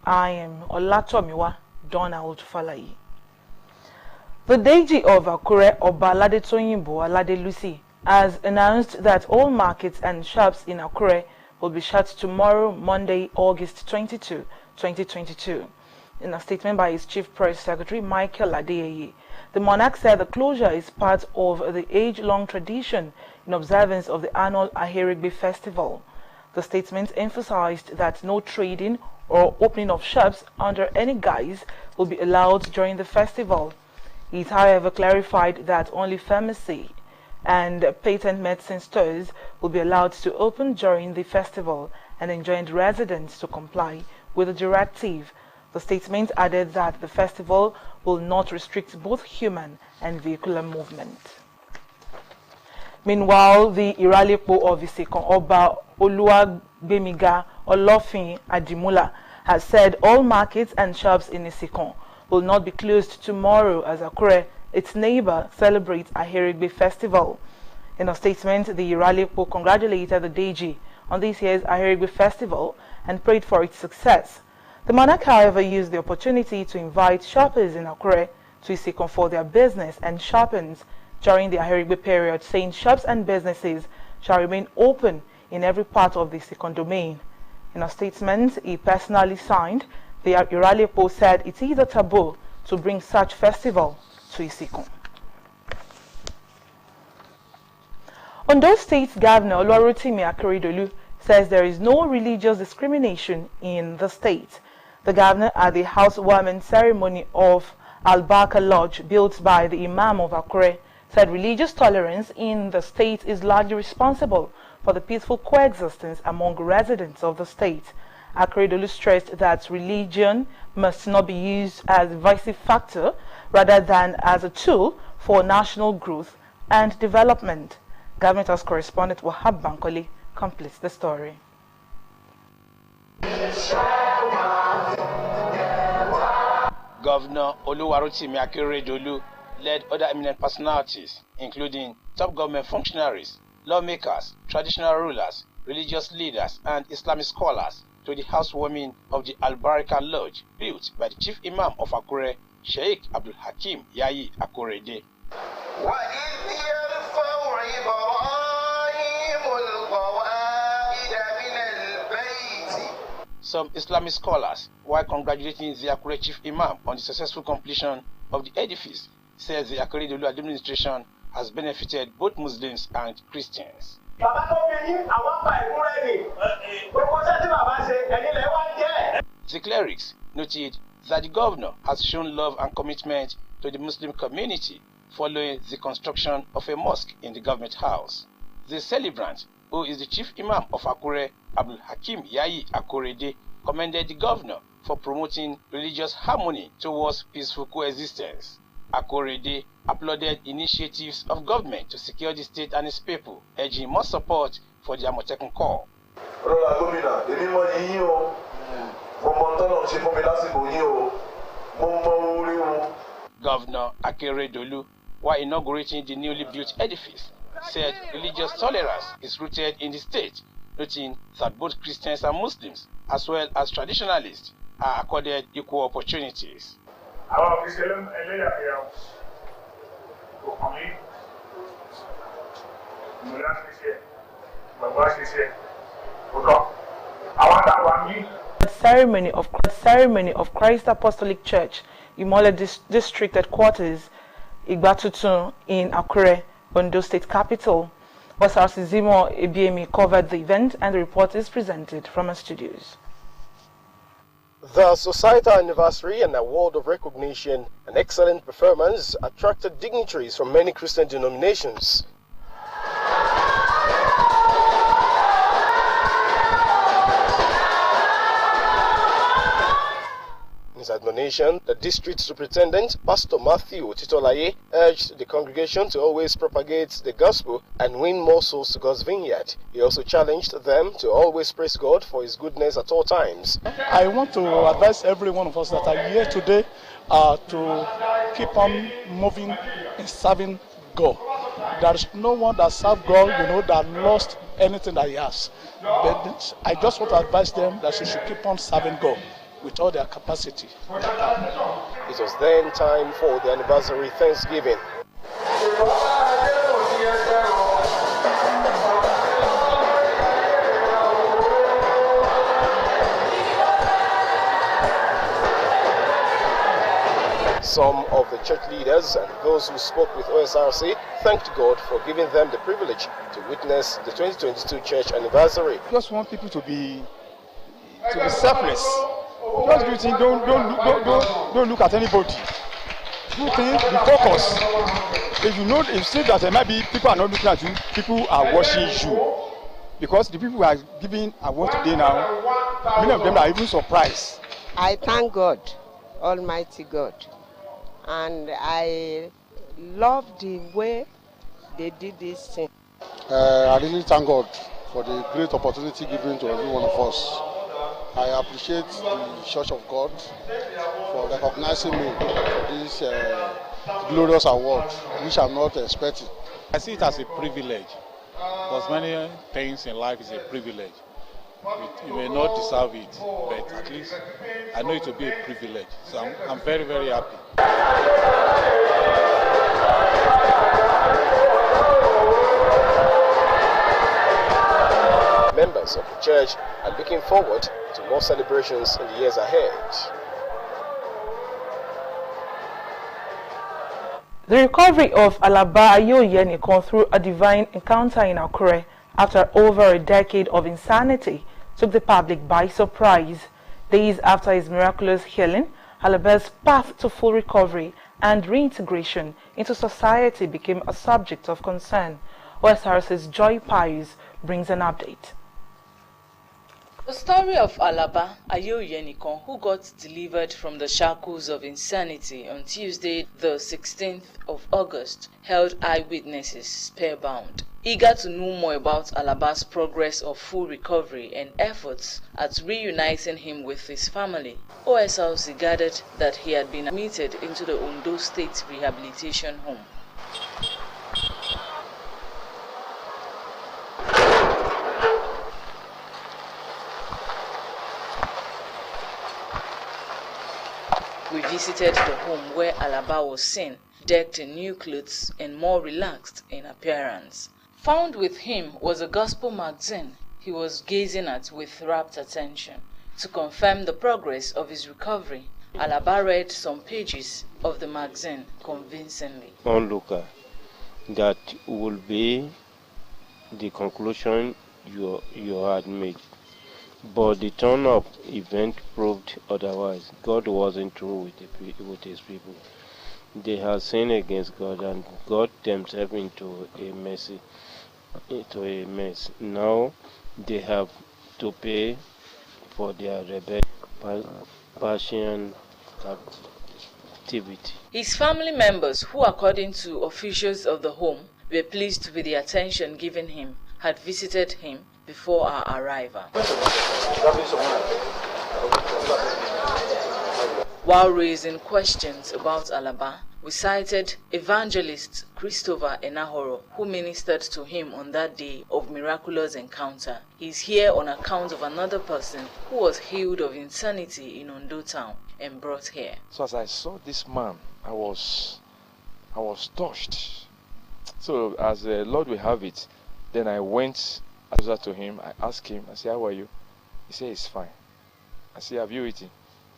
I am Olatomiwa Donald Falayi. The Deji of Akure, Oba Ladetoyinbo Aladelusi, has announced that all markets and shops in Akure will be shut tomorrow, Monday, August 22, 2022. In a statement by his Chief Press Secretary, Michael Adeyeye, the monarch said the closure is part of the age-long tradition in observance of the annual Ahirigbe festival. The statement emphasized that no trading or opening of shops under any guise will be allowed during the festival. It, however, clarified that only pharmacy and patent medicine stores will be allowed to open during the festival and enjoined residents to comply with the directive. The statement added that the festival will not restrict both human and vehicular movement. Meanwhile, the Iralepo of Isekon, Oba Oluwagbemiga Olofin Adimula, has said all markets and shops in Isekon will not be closed tomorrow as Akure, its neighbor, celebrates Ahirigbe festival. In a statement, the Iralepo congratulated the Deji on this year's Ahirigbe festival and prayed for its success. The monarch, however, used the opportunity to invite shoppers in Akure to Isekon for their business and shoppings during the Ahirigbe period, saying shops and businesses shall remain open in every part of the Isekon domain. In a statement he personally signed, the Iralepo said it is a taboo to bring such festival to Isekon. Ondo State Governor Oluwarotimi Akeredolu says there is no religious discrimination in the state. The governor at the housewarming ceremony of Al-Barka Lodge built by the Imam of Akure said religious tolerance in the state is largely responsible for the peaceful coexistence among residents of the state. Akeredolu stressed that religion must not be used as a divisive factor rather than as a tool for national growth and development. Government House correspondent Wahab Bankole completes the story. Governor Oluwarotimi Akeredolu led other eminent personalities, including top government functionaries, lawmakers, traditional rulers, religious leaders, and Islamic scholars, to the housewarming of the Al-Baraka Lodge built by the Chief Imam of Akure, Sheikh Abdul Hakim Yayi Akorede. Some Islamic scholars, while congratulating the Akure Chief Imam on the successful completion of the edifice, says the Akeredolu administration has benefited both Muslims and Christians. The clerics noted that the governor has shown love and commitment to the Muslim community following the construction of a mosque in the government house. The celebrant, who is the Chief Imam of Akure, Abdul Hakim Yayi Akorede, commended the governor for promoting religious harmony towards peaceful coexistence. Akorede applauded initiatives of government to secure the state and its people, urging more support for the Amotekun Corps. Governor Akeredolu, while inaugurating the newly built edifice, said religious tolerance is rooted in the state, noting that both Christians and Muslims, as well as traditionalists, are accorded equal opportunities. Ceremony of Christ Apostolic Church, Imole District Headquarters, Igbatutun in Akure, Ondo State Capital. Osrc Zimo Ebiemi covered the event and the report is presented from our studios. The societal anniversary and award of recognition and excellent performance attracted dignitaries from many Christian denominations. In his admonition, the district superintendent, Pastor Matthew Titolaye, urged the congregation to always propagate the gospel and win more souls to God's vineyard. He also challenged them to always praise God for his goodness at all times. I want to advise every one of us that are here today to keep on moving and serving God. There is no one that serves God, that lost anything that he has. But I just want to advise them that they should keep on serving God. with all their capacity. It was then time for the anniversary Thanksgiving. Some of the church leaders and those who spoke with OSRC thanked God for giving them the privilege to witness the 2022 church anniversary. Just want people to be selfless. Just do things. Don't look at anybody. Do things. Be focused. If you see that there might be people are not looking at you, people are watching you. Because the people who are giving award today now, many of them are even surprised. I thank God, Almighty God, and I love the way they did this thing. I really thank God for the great opportunity given to every one of us. I appreciate the Church of God for recognizing me for this glorious award, which I'm not expecting. I see it as a privilege, because many things in life is a privilege. You may not deserve it, but at least I know it will be a privilege. So I'm very, very happy. Members of the church are looking forward to more celebrations in the years ahead. The recovery of Alaba Ayoyenikon through a divine encounter in Akure after over a decade of insanity took the public by surprise. Days after his miraculous healing, Alaba's path to full recovery and reintegration into society became a subject of concern. OSRC's Joy Pius brings an update. The story of Alaba Ayoyenikon, who got delivered from the shackles of insanity on Tuesday, the 16th of August, held eyewitnesses spellbound. Eager to know more about Alaba's progress of full recovery and efforts at reuniting him with his family, OSRC gathered that he had been admitted into the Ondo State Rehabilitation Home. We visited the home where Alaba was seen, decked in new clothes and more relaxed in appearance. Found with him was a gospel magazine he was gazing at with rapt attention. To confirm the progress of his recovery, Alaba read some pages of the magazine convincingly. Onlooker, that will be the conclusion you had made. But the turn-up event proved otherwise. God wasn't true with his people. They had sinned against God and got themselves into a mess. Now they have to pay for their passion activity. His family members, who according to officials of the home were pleased with the attention given him, had visited him before our arrival. While raising questions about Alaba, we cited evangelist Christopher Enahoro, who ministered to him on that day of miraculous encounter. He is here on account of another person who was healed of insanity in Ondo town and brought here. So as I saw this man, I was touched. So as the Lord will have it, then I went closer to him. I asked him, I said, how are you? He said, it's fine. I said, have you eaten?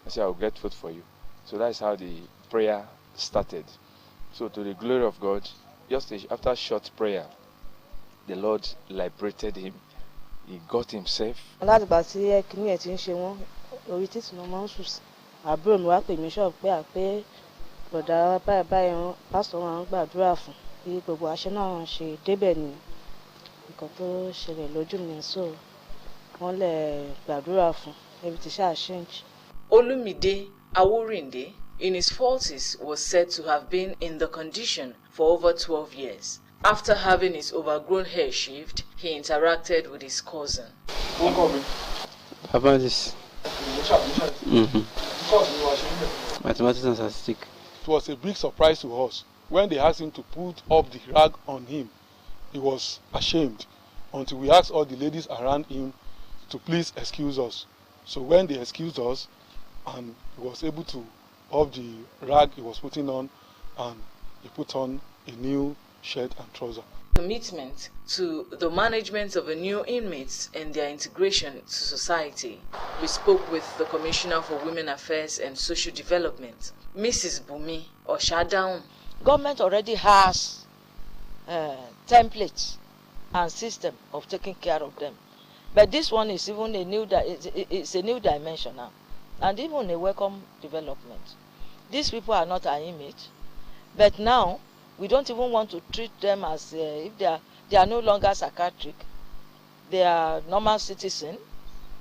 I said, I'll get food for you. So that's how the prayer started. So to the glory of God, just after a short prayer, the Lord liberated him. He got himself. Olumide Awurinde, in his 40s, was said to have been in the condition for over 12 years. After having his overgrown hair shaved, he interacted with his cousin. Papa, this. Mathematics and statistics. It was a big surprise to us when they asked him to put up the rag on him. He was ashamed until we asked all the ladies around him to please excuse us. So when they excused us, and he was able to, off the rag he was putting on, and he put on a new shirt and trouser. Commitment to the management of the new inmates and their integration to society. We spoke with the Commissioner for Women Affairs and Social Development, Mrs. Bumi Oshadaun. Government already has templates and system of taking care of them, but this one is even it's a new dimension now, and even a welcome development. These people are not our image, but now we don't even want to treat them as if they are no longer psychiatric. They are normal citizen.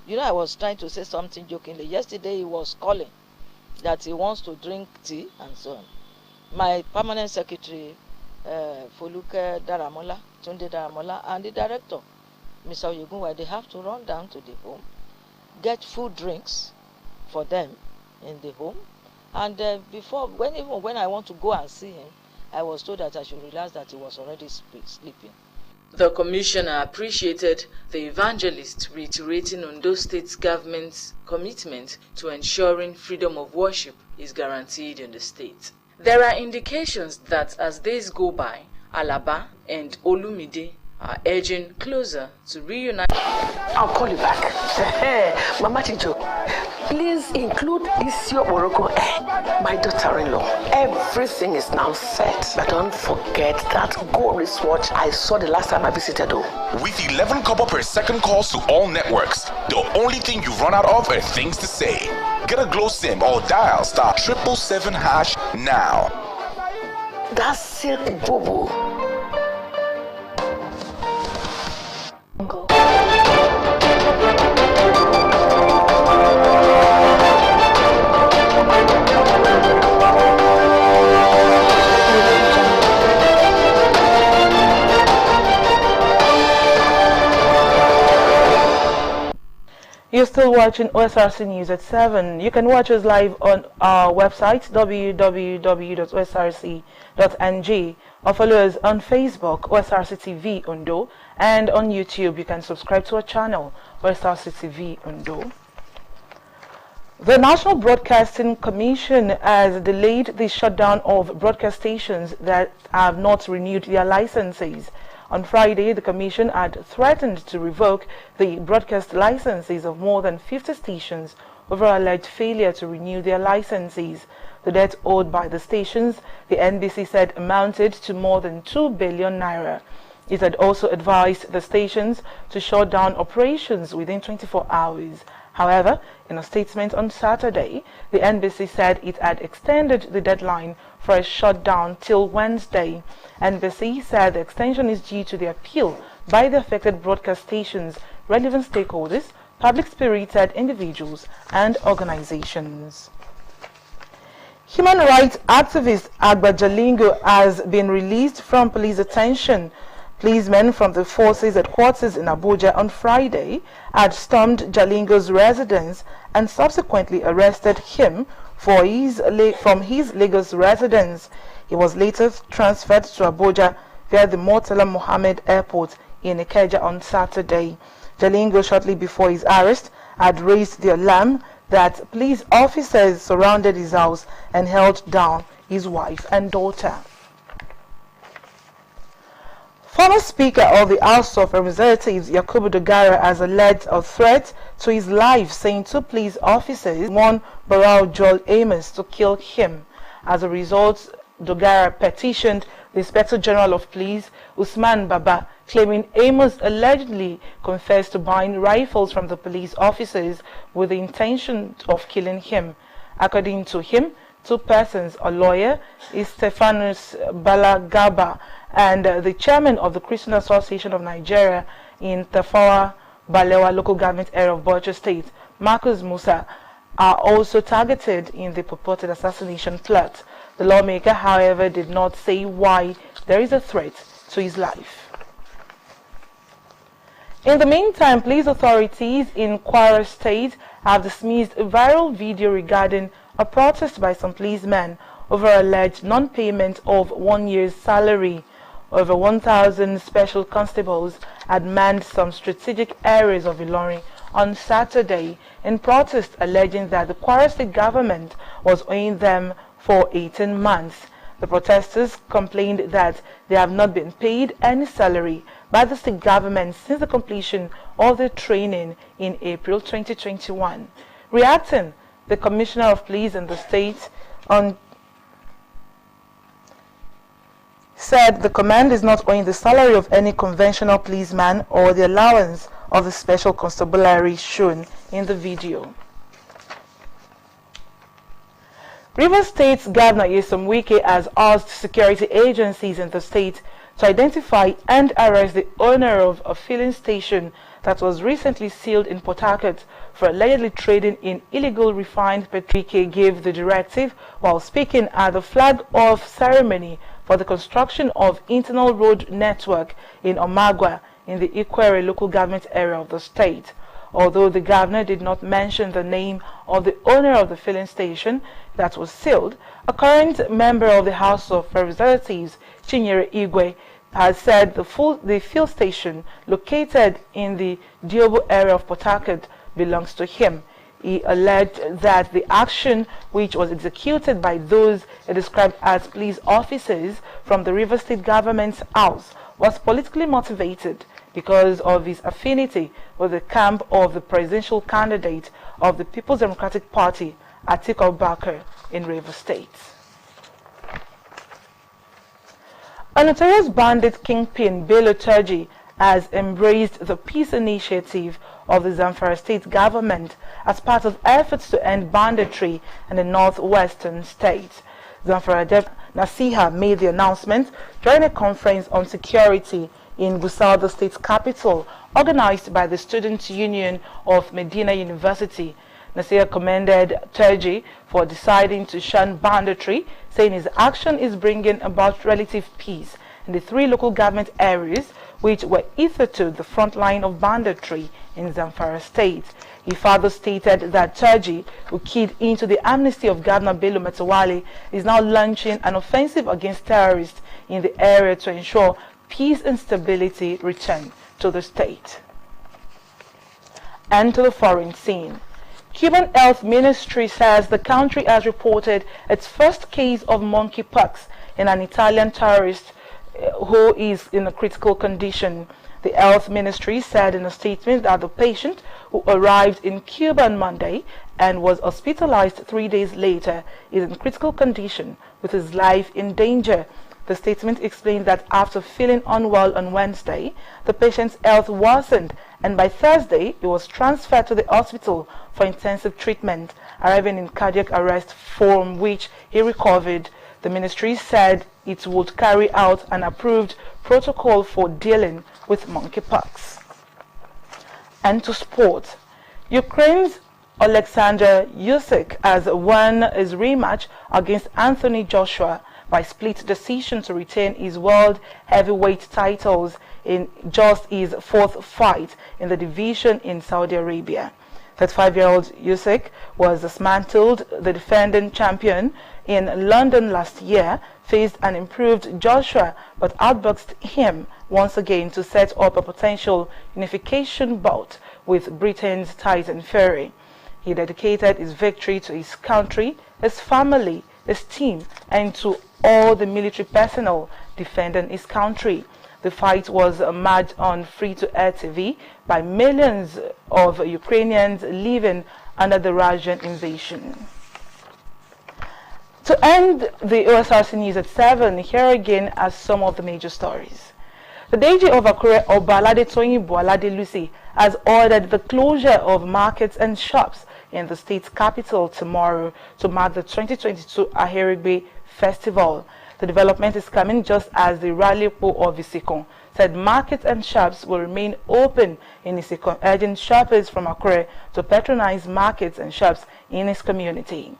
You know, I was trying to say something jokingly. Yesterday he was calling that he wants to drink tea and so on. My permanent secretary, Foluke Daramola, Tunde Daramola, and the director, Mr. Oyegunwa, they have to run down to the home, get food drinks for them in the home, and when I want to go and see him, I was told that I should realize that he was already sleeping. The commissioner appreciated the evangelist reiterating Ondo State government's commitment to ensuring freedom of worship is guaranteed in the state. There are indications that as days go by, Alaba and Olumide are edging closer to reunite. I'll call you back. Mama Chijo, please include Isio Morocco, my daughter-in-law. Everything is now set. But don't forget that gold wristwatch I saw the last time I visited. With 11 copper per second calls to all networks, the only thing you run out of are things to say. Get a Glow SIM or dial *777# now. That's it, boo-boo. You're still watching Osrc News at 7. You can watch us live on our website www.osrc.ng or follow us on Facebook, Osrc TV Ondo, and on YouTube you can subscribe to our channel, Osrc TV Ondo. The National Broadcasting Commission has delayed the shutdown of broadcast stations that have not renewed their licenses. On Friday, the Commission had threatened to revoke the broadcast licenses of more than 50 stations over alleged failure to renew their licenses. The debt owed by the stations, the NBC said, amounted to more than 2 billion naira. It had also advised the stations to shut down operations within 24 hours. However, in a statement on Saturday, the NBC said it had extended the deadline for a shutdown till Wednesday. NBC said the extension is due to the appeal by the affected broadcast stations, relevant stakeholders, public-spirited individuals, and organizations. Human rights activist Agba Jalingo has been released from police detention. Policemen from the forces headquarters in Abuja on Friday had stormed Jalingo's residence and subsequently arrested him from his Lagos residence. He was later transferred to Abuja via the Murtala Mohammed Airport in Ikeja on Saturday. Jalingo, shortly before his arrest, had raised the alarm that police officers surrounded his house and held down his wife and daughter. Former Speaker of the House of Representatives Yakubu Dogara has alleged a threat to his life, saying 2 police officers warned Barau Joel Amos to kill him. As a result, Dogara petitioned the Inspector General of Police, Usman Baba, claiming Amos allegedly confessed to buying rifles from the police officers with the intention of killing him. According to him, 2 persons, a lawyer, Stephanus Balagaba, and the chairman of the Christian Association of Nigeria in Tafawa Balewa local government area of Bauchi State, Marcus Musa, are also targeted in the purported assassination plot. The lawmaker, however, did not say why there is a threat to his life. In the meantime, police authorities in Kwara State have dismissed a viral video regarding a protest by some policemen over alleged non-payment of 1 year's salary. Over 1,000 special constables had manned some strategic areas of Ilorin on Saturday in protest alleging that the Kwara State government was owing them for 18 months. The protesters complained that they have not been paid any salary by the state government since the completion of their training in April 2021. Reacting, the Commissioner of Police in the state said the command is not owing the salary of any conventional policeman or the allowance of the special constabulary shown in the video. Rivers State's Governor Nyesom Wike has asked security agencies in the state to identify and arrest the owner of a filling station that was recently sealed in Port Harcourt for allegedly trading in illegal refined petrol. Wike gave the directive while speaking at the flag-off ceremony for the construction of internal road network in Omagwa in the Ikwere local government area of the state. Although the governor did not mention the name of the owner of the filling station that was sealed, a current member of the House of Representatives, Chinyere Igwe, has said the fuel station located in the Diobo area of Port Harcourt belongs to him. He alleged that the action, which was executed by those he described as police officers from the River State government's house, was politically motivated because of his affinity with the camp of the presidential candidate of the People's Democratic Party, Atiku Abubakar, in Rivers State. A notorious bandit kingpin, Bello Turji, has embraced the peace initiative of the Zamfara state government as part of efforts to end banditry in the northwestern state. Zamfara Deputy Nasiha made the announcement during a conference on security in Gusau, the state's capital, organized by the Student Union of Medina University. Nasiha commended Turji for deciding to shun banditry, saying his action is bringing about relative peace in the 3 local government areas which were hitherto the front line of banditry in Zamfara state. He further stated that Turji, who keyed into the amnesty of Governor Bello Metawale, is now launching an offensive against terrorists in the area to ensure peace and stability return to the state. And to the foreign scene. Cuban Health Ministry says the country has reported its first case of monkeypox in an Italian tourist who is in a critical condition. The Health Ministry said in a statement that the patient, who arrived in Cuba on Monday and was hospitalized 3 days later, is in critical condition with his life in danger. The statement explained that after feeling unwell on Wednesday, the patient's health worsened, and by Thursday he was transferred to the hospital for intensive treatment, arriving in cardiac arrest, from which he recovered. The ministry said it would carry out an approved protocol for dealing with monkeypox. And to sport. Ukraine's Alexander Usyk has won his rematch against Anthony Joshua by split decision to retain his world heavyweight titles in just his 4th fight in the division in Saudi Arabia. 35-year-old Usyk was dismantled the defending champion in London last year, faced an improved Joshua but outboxed him once again to set up a potential unification bout with Britain's Tyson Fury. He dedicated his victory to his country, his family, his team, and to all the military personnel defending his country. The fight was matched on free-to-air TV by millions of Ukrainians living under the Russian invasion. To end the Osrc news at 7, here again are some of the major stories. The Deji of Akure, Obalade Toyinbo Alade Lucy, has ordered the closure of markets and shops in the state's capital tomorrow to mark the 2022 Aherigbe Festival. The development is coming just as the Rallypo of Isikon said markets and shops will remain open in Isikon, urging shoppers from Akure to patronize markets and shops in his community.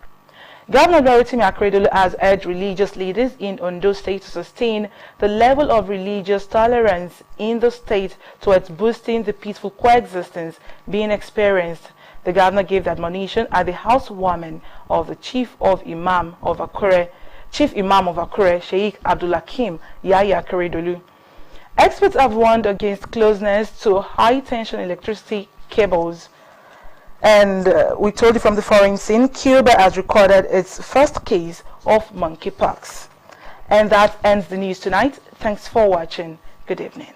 Governor Dorotimi Akeredolu has urged religious leaders in Ondo State to sustain the level of religious tolerance in the state towards boosting the peaceful coexistence being experienced. The governor gave the admonition at the housewarming of the Chief Imam of Akure, Sheikh Abdulhakim Yahya Akeredolu. Experts have warned against closeness to high-tension electricity cables And we told you from the foreign scene, Cuba has recorded its first case of monkeypox. And that ends the news tonight. Thanks for watching. Good evening.